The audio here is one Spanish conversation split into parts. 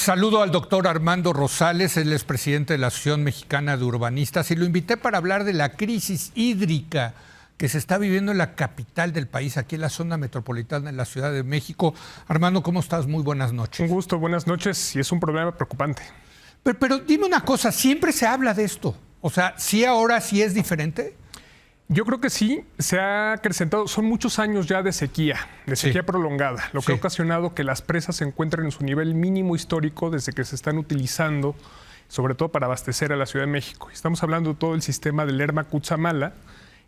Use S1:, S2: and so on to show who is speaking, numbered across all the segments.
S1: Saludo al doctor Armando Rosales, él es presidente de la Asociación Mexicana de Urbanistas, y lo invité para hablar de la crisis hídrica que se está viviendo en la capital del país, aquí en la zona metropolitana, en la Ciudad de México. Armando, ¿cómo estás? Muy buenas noches.
S2: Un gusto, buenas noches, y es un problema preocupante.
S1: Pero dime una cosa, ¿siempre se habla de esto? O sea, ¿sí ahora sí es diferente?
S2: Yo creo que sí, se ha acrecentado, son muchos años ya de sequía prolongada, lo que ha ocasionado que las presas se encuentren en su nivel mínimo histórico desde que se están utilizando, sobre todo para abastecer a la Ciudad de México. Estamos hablando de todo el sistema del Lerma-Cutzamala,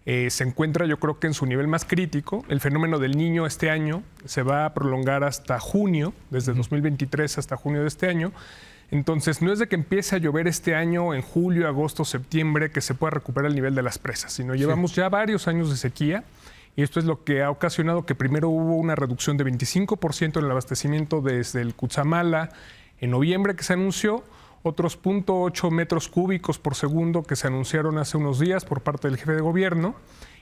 S2: se encuentra yo creo que en su nivel más crítico. El fenómeno del Niño este año se va a prolongar hasta junio, desde 2023 hasta junio de este año. Entonces, no es de que empiece a llover este año, en julio, agosto, septiembre, que se pueda recuperar el nivel de las presas, sino llevamos ya varios años de sequía, y esto es lo que ha ocasionado que primero hubo una reducción de 25% en el abastecimiento desde el Cutzamala en noviembre, que se anunció, otros 0.8 metros cúbicos por segundo que se anunciaron hace unos días por parte del jefe de gobierno,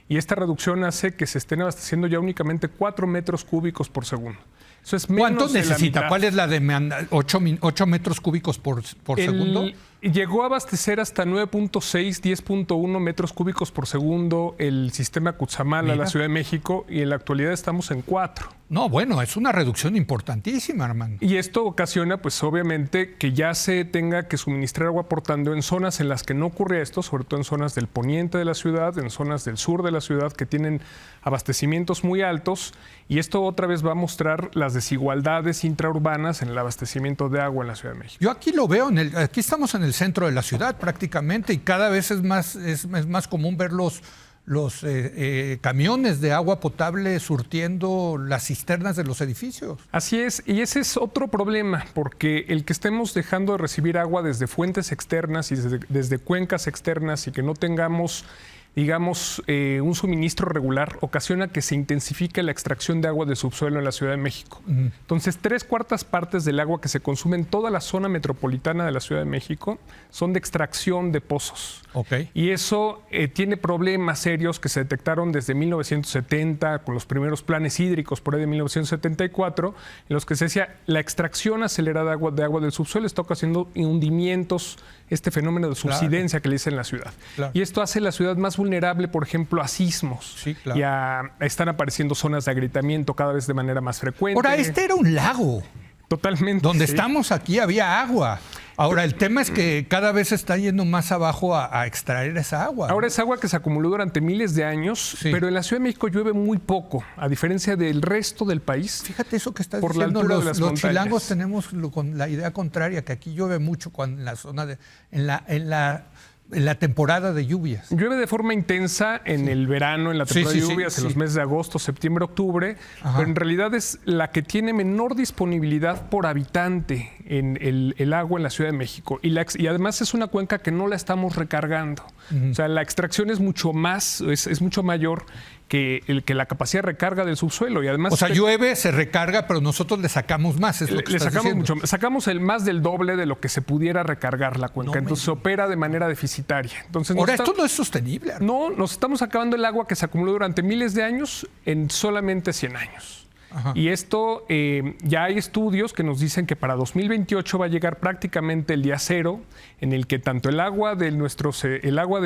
S2: y esta reducción hace que se estén abasteciendo ya únicamente 4 metros cúbicos por segundo. Eso es menos.
S1: ¿Cuánto necesita? ¿Cuál es la demanda? ¿8 metros cúbicos por segundo?
S2: Llegó a abastecer hasta 9.6, 10.1 metros cúbicos por segundo el sistema Cutzamala, la Ciudad de México, y en la actualidad estamos en 4.
S1: No, bueno, es una reducción importantísima, hermano.
S2: Y esto ocasiona, pues obviamente, que ya se tenga que suministrar agua portando en zonas en las que no ocurre esto, sobre todo en zonas del poniente de la ciudad, en zonas del sur de la ciudad que tienen abastecimientos muy altos, y esto otra vez va a mostrar las desigualdades intraurbanas en el abastecimiento de agua en la Ciudad de México.
S1: Yo aquí lo veo, aquí estamos en el centro de la ciudad prácticamente, y cada vez es más común ver los camiones de agua potable surtiendo las cisternas de los edificios.
S2: Así es, y ese es otro problema, porque el que estemos dejando de recibir agua desde fuentes externas y desde cuencas externas y que no tengamos, digamos, un suministro regular, ocasiona que se intensifique la extracción de agua de subsuelo en la Ciudad de México. Entonces, 3/4 partes del agua que se consume en toda la zona metropolitana de la Ciudad de México son de extracción de pozos.
S1: Okay.
S2: Y eso tiene problemas serios que se detectaron desde 1970, con los primeros planes hídricos por ahí de 1974, en los que se decía la extracción acelerada de agua del subsuelo está ocasionando hundimientos, este fenómeno de subsidencia que le dice en la ciudad. Claro. Y esto hace la ciudad más vulnerable, por ejemplo, a sismos.
S1: Sí, claro.
S2: Y están apareciendo zonas de agrietamiento cada vez de manera más frecuente.
S1: Ahora, este era un lago.
S2: Totalmente.
S1: Donde estamos aquí había agua. Ahora, el tema es que cada vez se está yendo más abajo a extraer esa agua.
S2: Ahora es agua que se acumuló durante miles de años, pero en la Ciudad de México llueve muy poco, a diferencia del resto del país.
S1: Fíjate eso que estás
S2: por
S1: diciendo.
S2: La altura de
S1: los chilangos tenemos con la idea contraria, que aquí llueve mucho en la zona en la temporada de lluvias.
S2: Llueve de forma intensa en el verano, en la temporada de lluvias, en los meses de agosto, septiembre, octubre, pero en realidad es la que tiene menor disponibilidad por habitante en el agua en la Ciudad de México. Y además es una cuenca que no la estamos recargando. O sea, la extracción es mucho mayor que la capacidad de recarga del subsuelo. Y además,
S1: o sea, llueve, se recarga, pero nosotros le sacamos más. Es lo que
S2: sacamos más del doble de lo que se pudiera recargar la cuenca. Entonces se opera de manera deficitaria. Entonces,
S1: ahora, esto no es sostenible.
S2: No, nos estamos acabando el agua que se acumuló durante miles de años en solamente 100 años. Ajá. Y esto, ya hay estudios que nos dicen que para 2028 va a llegar prácticamente el día cero, en el que tanto el agua del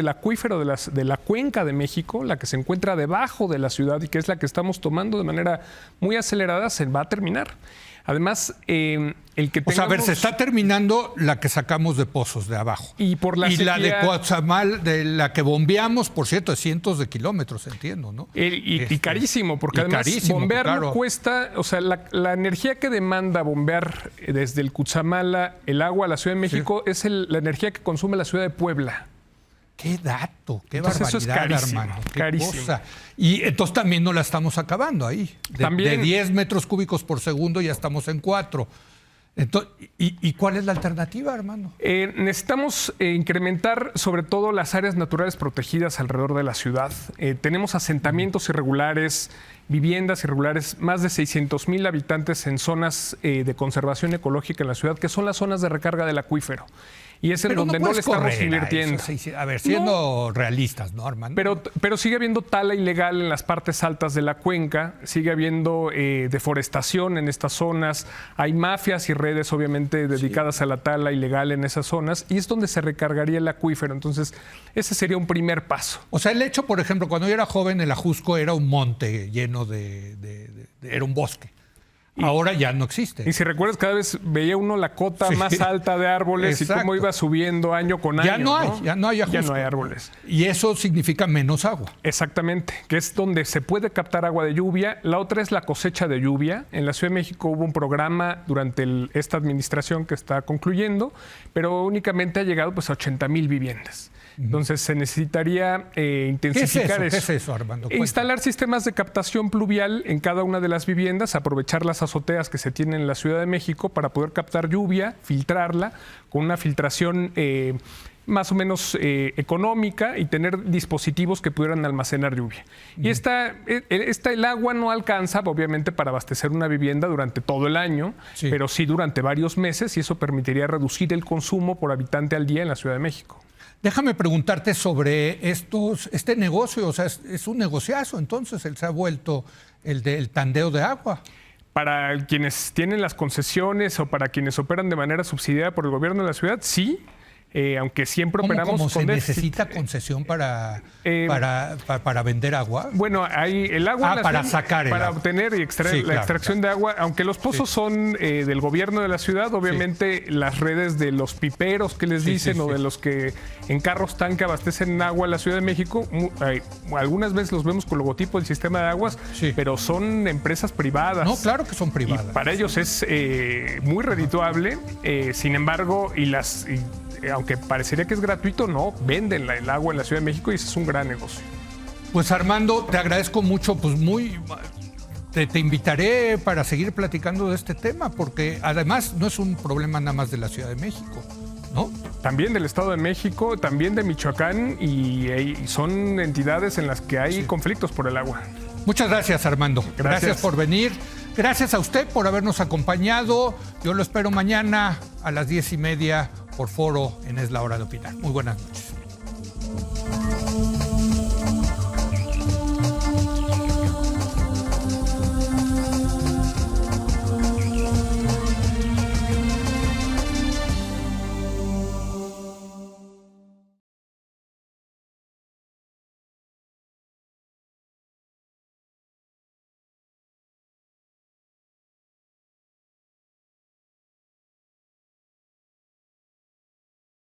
S2: acuífero de la cuenca de México, la que se encuentra debajo de la ciudad y que es la que estamos tomando de manera muy acelerada, se va a terminar. Además, el que tengamos...
S1: O sea, a ver, se está terminando la que sacamos de pozos de abajo.
S2: Y por la sequía...
S1: la de Cutzamala, de la que bombeamos, por cierto, de cientos de kilómetros, entiendo, ¿no?
S2: Y carísimo, porque además bombear no cuesta... O sea, la energía que demanda bombear desde el Cutzamala el agua a la Ciudad de México es la energía que consume la ciudad de Puebla.
S1: ¡Qué dato! ¡Qué
S2: entonces
S1: barbaridad,
S2: eso es carísimo,
S1: hermano! ¡Qué
S2: carísimo!
S1: Cosa! Y entonces también no la estamos acabando ahí. De 10 metros cúbicos por segundo ya estamos en 4. Entonces, ¿y cuál es la alternativa, hermano?
S2: Necesitamos incrementar sobre todo las áreas naturales protegidas alrededor de la ciudad. Tenemos asentamientos irregulares, viviendas irregulares, más de 600,000 habitantes en zonas de conservación ecológica en la ciudad, que son las zonas de recarga del acuífero. y es en donde no le estamos invirtiendo.
S1: A ver, siendo realistas, ¿no, Armando?
S2: Pero sigue habiendo tala ilegal en las partes altas de la cuenca, sigue habiendo deforestación en estas zonas, hay mafias y redes obviamente dedicadas a la tala ilegal en esas zonas, y es donde se recargaría el acuífero. Entonces, ese sería un primer paso.
S1: O sea, el hecho, por ejemplo, cuando yo era joven, el Ajusco era un monte lleno era un bosque. Ahora ya no existe.
S2: Y si recuerdas, cada vez veía uno la cota más alta de árboles. Exacto. Y cómo iba subiendo año con año.
S1: Ya no hay Ajusco.
S2: Ya no hay árboles.
S1: Y eso significa menos agua.
S2: Exactamente, que es donde se puede captar agua de lluvia. La otra es la cosecha de lluvia. En la Ciudad de México hubo un programa durante esta administración que está concluyendo, pero únicamente ha llegado pues, a 80,000 viviendas. Entonces se necesitaría intensificar
S1: ¿Qué es eso, Armando?
S2: Instalar sistemas de captación pluvial en cada una de las viviendas, aprovechar las azoteas que se tienen en la Ciudad de México para poder captar lluvia, filtrarla con una filtración más o menos económica y tener dispositivos que pudieran almacenar lluvia. Y el agua no alcanza, obviamente, para abastecer una vivienda durante todo el año, pero sí durante varios meses, y eso permitiría reducir el consumo por habitante al día en la Ciudad de México.
S1: Déjame preguntarte sobre este negocio, o sea, es un negociazo, entonces él se ha vuelto el del tandeo de agua.
S2: Para quienes tienen las concesiones o para quienes operan de manera subsidiada por el gobierno de la ciudad, sí. Aunque siempre operamos
S1: ¿Cómo
S2: con
S1: se
S2: déficit.
S1: necesita concesión para vender agua?
S2: Bueno, hay el agua
S1: para sacar el
S2: para
S1: agua.
S2: Obtener y extraer la extracción de agua, aunque los pozos son del gobierno de la ciudad, obviamente las redes de los piperos que les dicen o de los que en carros tanque abastecen agua a la Ciudad de México, algunas veces los vemos con logotipo del sistema de aguas, pero son empresas privadas.
S1: No, claro que son privadas.
S2: Y para ellos es muy redituable, sin embargo, aunque parecería que es gratuito, no, venden el agua en la Ciudad de México y ese es un gran negocio.
S1: Pues Armando, te agradezco mucho, pues te invitaré para seguir platicando de este tema, porque además no es un problema nada más de la Ciudad de México, ¿no?
S2: También del Estado de México, también de Michoacán, y son entidades en las que hay conflictos por el agua.
S1: Muchas gracias, Armando. Gracias por venir. Gracias a usted por habernos acompañado. Yo lo espero mañana a las 10:30 por Foro en Es la Hora de Opinar. Muy buenas noches.